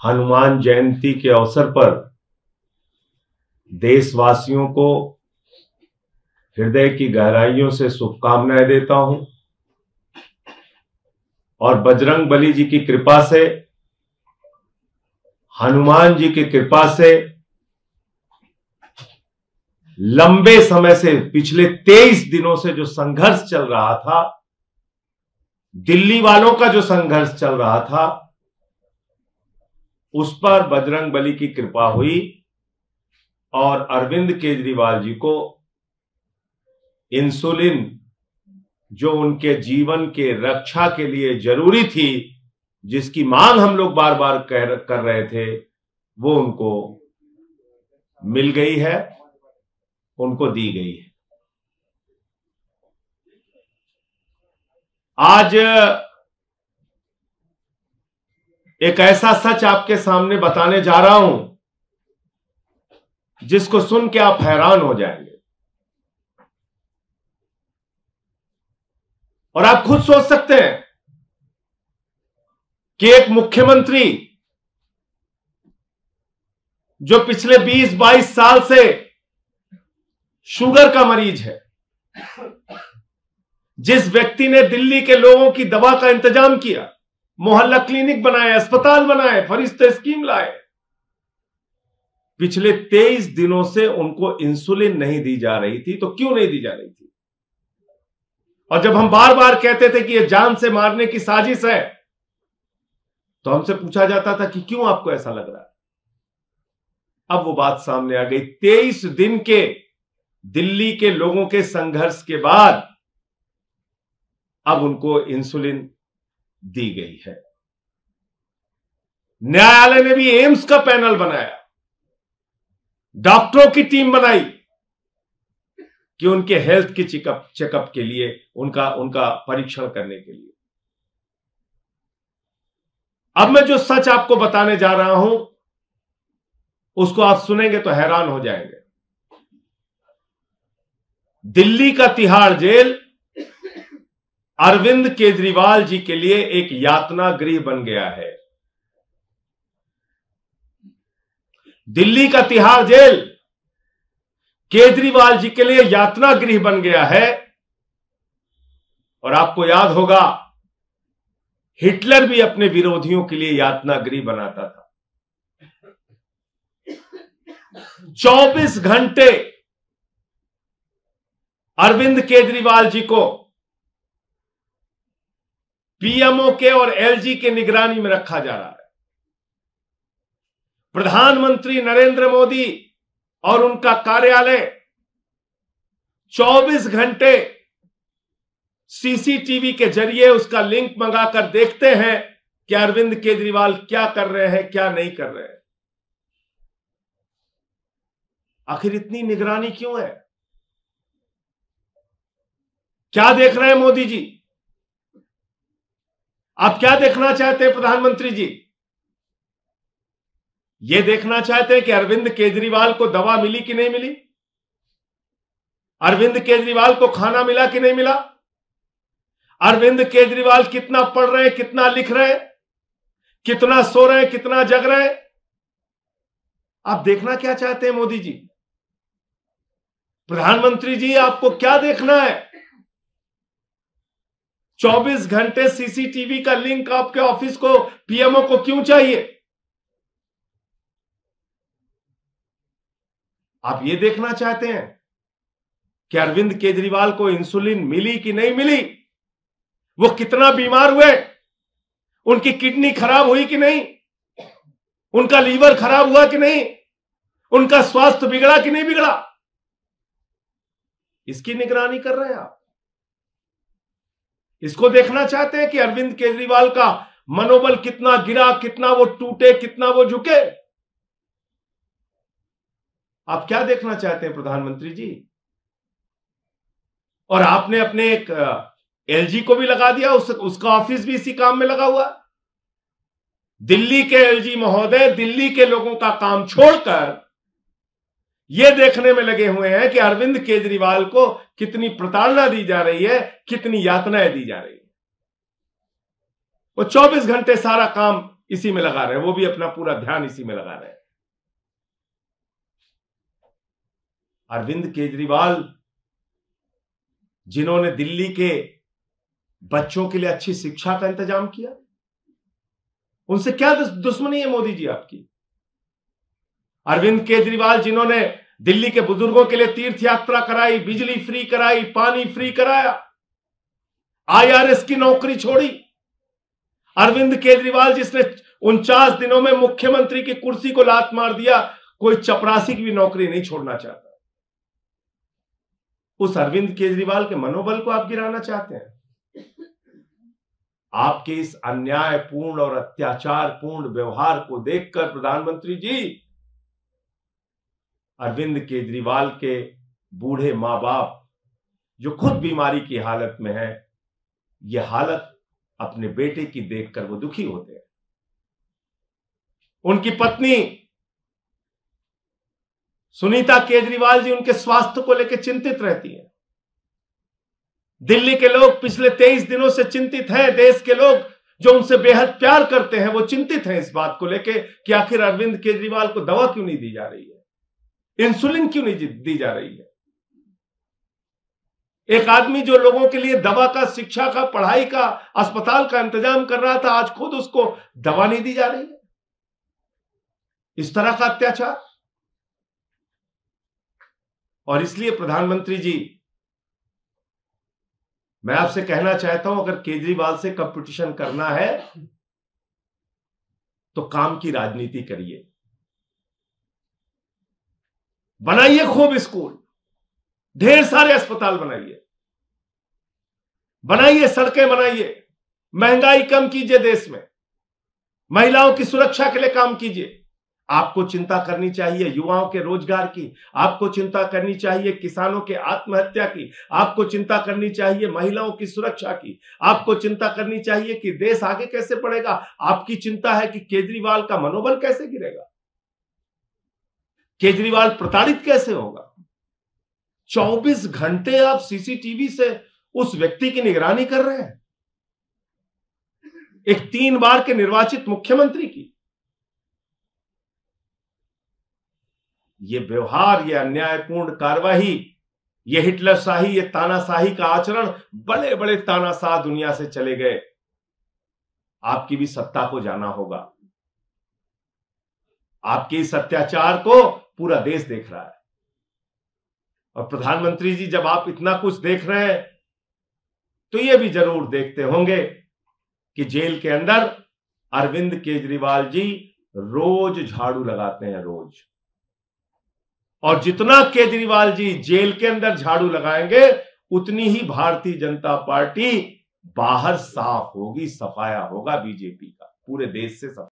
हनुमान जयंती के अवसर पर देशवासियों को हृदय की गहराइयों से शुभकामनाएं देता हूं और बजरंग बली जी की कृपा से, हनुमान जी की कृपा से लंबे समय से, पिछले 23 दिनों से जो संघर्ष चल रहा था, दिल्ली वालों का जो संघर्ष चल रहा था, उस पर बजरंग बली की कृपा हुई और अरविंद केजरीवाल जी को इंसुलिन, जो उनके जीवन के रक्षा के लिए जरूरी थी, जिसकी मांग हम लोग बार बार कर रहे थे, वो उनको मिल गई है, उनको दी गई है। आज एक ऐसा सच आपके सामने बताने जा रहा हूं जिसको सुन के आप हैरान हो जाएंगे और आप खुद सोच सकते हैं कि एक मुख्यमंत्री जो पिछले 20-22 साल से शुगर का मरीज है, जिस व्यक्ति ने दिल्ली के लोगों की दवा का इंतजाम किया, मोहल्ला क्लिनिक बनाए, अस्पताल बनाए, फरिश्ते स्कीम लाए, पिछले 23 दिनों से उनको इंसुलिन नहीं दी जा रही थी। तो क्यों नहीं दी जा रही थी? और जब हम बार बार कहते थे कि यह जान से मारने की साजिश है, तो हमसे पूछा जाता था कि क्यों आपको ऐसा लग रहा है? अब वो बात सामने आ गई। 23 दिन के दिल्ली के लोगों के संघर्ष के बाद अब उनको इंसुलिन दी गई है। न्यायालय ने भी एम्स का पैनल बनाया, डॉक्टरों की टीम बनाई कि उनके हेल्थ की चेकअप के लिए, उनका परीक्षण करने के लिए। अब मैं जो सच आपको बताने जा रहा हूं, उसको आप सुनेंगे तो हैरान हो जाएंगे। दिल्ली का तिहाड़ जेल अरविंद केजरीवाल जी के लिए एक यातना गृह बन गया है। दिल्ली का तिहाड़ जेल केजरीवाल जी के लिए यातना गृह बन गया है। और आपको याद होगा, हिटलर भी अपने विरोधियों के लिए यातना गृह बनाता था। 24 घंटे अरविंद केजरीवाल जी को पीएमओ के और एलजी के निगरानी में रखा जा रहा है। प्रधानमंत्री नरेंद्र मोदी और उनका कार्यालय 24 घंटे सीसीटीवी के जरिए उसका लिंक मंगाकर देखते हैं कि अरविंद केजरीवाल क्या कर रहे हैं, क्या नहीं कर रहे हैं। आखिर इतनी निगरानी क्यों है? क्या देख रहे हैं मोदी जी? आप क्या देखना चाहते हैं प्रधानमंत्री जी? ये देखना चाहते हैं कि अरविंद केजरीवाल को दवा मिली कि नहीं मिली, अरविंद केजरीवाल को खाना मिला कि नहीं मिला, अरविंद केजरीवाल कितना पढ़ रहे हैं, कितना लिख रहे हैं, कितना सो रहे हैं, कितना जग रहे हैं। आप देखना क्या चाहते हैं मोदी जी? प्रधानमंत्री जी, आपको क्या देखना है? 24 घंटे सीसीटीवी का लिंक आपके ऑफिस को, पीएमओ को क्यों चाहिए? आप ये देखना चाहते हैं कि अरविंद केजरीवाल को इंसुलिन मिली कि नहीं मिली, वो कितना बीमार हुए, उनकी किडनी खराब हुई कि नहीं, उनका लीवर खराब हुआ कि नहीं, उनका स्वास्थ्य बिगड़ा कि नहीं बिगड़ा, इसकी निगरानी कर रहे हैं आप। इसको देखना चाहते हैं कि अरविंद केजरीवाल का मनोबल कितना गिरा, कितना वो टूटे, कितना वो झुके। आप क्या देखना चाहते हैं प्रधानमंत्री जी? और आपने अपने एक एलजी को भी लगा दिया, उसका ऑफिस भी इसी काम में लगा हुआ। दिल्ली के एलजी महोदय दिल्ली के लोगों का काम छोड़कर यह देखने में लगे हुए हैं कि अरविंद केजरीवाल को कितनी प्रताड़ना दी जा रही है, कितनी यातनाएं दी जा रही है। वो 24 घंटे सारा काम इसी में लगा रहे हैं, वो भी अपना पूरा ध्यान इसी में लगा रहे हैं। अरविंद केजरीवाल, जिन्होंने दिल्ली के बच्चों के लिए अच्छी शिक्षा का इंतजाम किया, उनसे क्या दुश्मनी है मोदी जी आपकी? अरविंद केजरीवाल, जिन्होंने दिल्ली के बुजुर्गों के लिए तीर्थ यात्रा कराई, बिजली फ्री कराई, पानी फ्री कराया, IRS की नौकरी छोड़ी। अरविंद केजरीवाल, जिसने 49 दिनों में मुख्यमंत्री की कुर्सी को लात मार दिया, कोई चपरासी की भी नौकरी नहीं छोड़ना चाहता। उस अरविंद केजरीवाल के मनोबल को आप गिराना चाहते हैं। आपके इस अन्यायपूर्ण और अत्याचारपूर्ण व्यवहार को देखकर प्रधानमंत्री जी, अरविंद केजरीवाल के बूढ़े मां बाप, जो खुद बीमारी की हालत में है, यह हालत अपने बेटे की देखकर वो दुखी होते हैं। उनकी पत्नी सुनीता केजरीवाल जी उनके स्वास्थ्य को लेकर चिंतित रहती हैं। दिल्ली के लोग पिछले 23 दिनों से चिंतित हैं। देश के लोग जो उनसे बेहद प्यार करते हैं, वो चिंतित हैं इस बात को लेकर कि आखिर अरविंद केजरीवाल को दवा क्यों नहीं दी जा रही है, इंसुलिन क्यों नहीं दी जा रही है। एक आदमी जो लोगों के लिए दवा का, शिक्षा का, पढ़ाई का, अस्पताल का इंतजाम कर रहा था, आज खुद उसको दवा नहीं दी जा रही है। इस तरह का अत्याचार। और इसलिए प्रधानमंत्री जी, मैं आपसे कहना चाहता हूं, अगर केजरीवाल से कंपटीशन करना है तो काम की राजनीति करिए, बनाइए खूब स्कूल, ढेर सारे अस्पताल बनाइए, सड़कें बनाइए, महंगाई कम कीजिए, देश में महिलाओं की सुरक्षा के लिए काम कीजिए। आपको चिंता करनी चाहिए युवाओं के रोजगार की, आपको चिंता करनी चाहिए किसानों के आत्महत्या की, आपको चिंता करनी चाहिए महिलाओं की सुरक्षा की, आपको चिंता करनी चाहिए कि देश आगे कैसे बढ़ेगा। आपकी चिंता है कि केजरीवाल का मनोबल कैसे गिरेगा, केजरीवाल प्रताड़ित कैसे होगा। 24 घंटे आप सीसीटीवी से उस व्यक्ति की निगरानी कर रहे हैं, एक 3 बार के निर्वाचित मुख्यमंत्री की। ये व्यवहार, ये अन्यायपूर्ण कार्यवाही, ये हिटलरशाही, ये तानाशाही का आचरण, बड़े बड़े तानाशाह दुनिया से चले गए। आपकी भी सत्ता को जाना होगा। आपके इस अत्याचार को पूरा देश देख रहा है। और प्रधानमंत्री जी, जब आप इतना कुछ देख रहे हैं तो ये भी जरूर देखते होंगे कि जेल के अंदर अरविंद केजरीवाल जी रोज झाड़ू लगाते हैं, रोज। और जितना केजरीवाल जी जेल के अंदर झाड़ू लगाएंगे, उतनी ही भारतीय जनता पार्टी बाहर साफ होगी, सफाया होगा बीजेपी का, पूरे देश से सफाया।